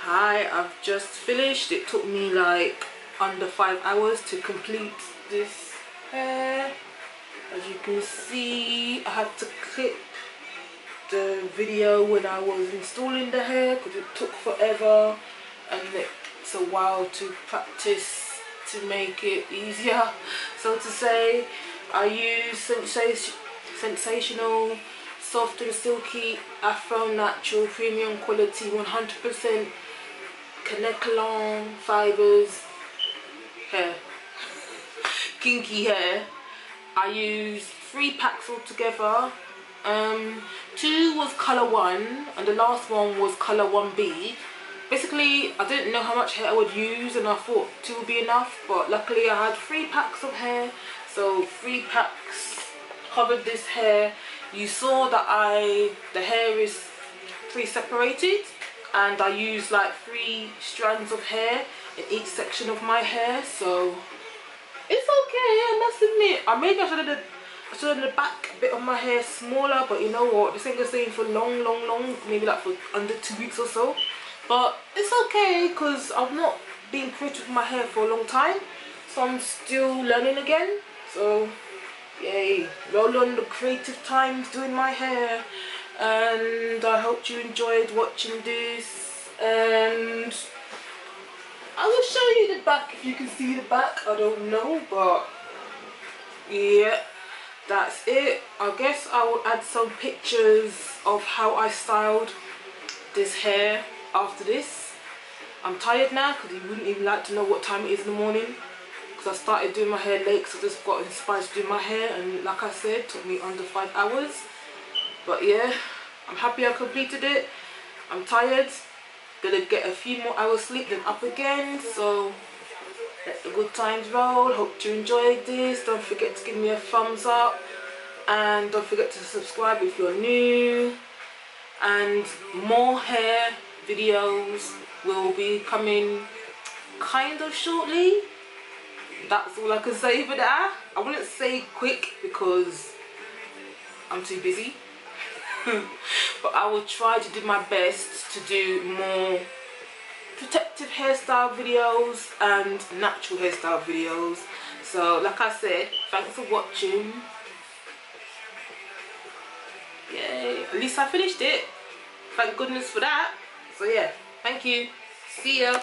Hi, I've just finished. It took me like under 5 hours to complete this hair. As you can see, I had to clip the video when I was installing the hair because it took forever, and it's a while to practice to make it easier, so to say. I use sensational, soft and silky, afro natural premium quality 100% kinky fibers hair, kinky hair. I used 3 packs altogether. 2 was color 1 and the last one was color 1B. Basically, I didn't know how much hair I would use and I thought 2 would be enough, but luckily I had 3 packs of hair, so 3 packs covered this hair. You saw that the hair is 3 separated, and I used like 3 strands of hair in each section of my hair, so it's okay. I must admit, maybe I should have done the back bit of my hair smaller, but you know what, this ain't gonna stay for long, maybe like for under 2 weeks or so. But it's okay because I've not been creative with my hair for a long time, so I'm still learning again. So yay, roll on the creative times doing my hair, and I hope you enjoyed watching this, and I will show you the back if you can see the back. I don't know, but yeah, that's it. I guess I will add some pictures of how I styled this hair after this. I'm tired now because you wouldn't even like to know what time it is in the morning, because I started doing my hair late, so I just got inspired to do my hair, and like I said, it took me under 5 hours. But yeah, I'm happy I completed it. I'm tired, gonna get a few more hours sleep, then up again. So let the good times roll. Hope you enjoyed this. Don't forget to give me a thumbs up, and don't forget to subscribe if you're new. And more hair videos will be coming kind of shortly. That's all I can say for that. I wouldn't say quick because I'm too busy. But I will try to do my best to do more protective hairstyle videos and natural hairstyle videos. So like I said, thanks for watching. Yay, at least I finished it. Thank goodness for that. So yeah, thank you. See ya.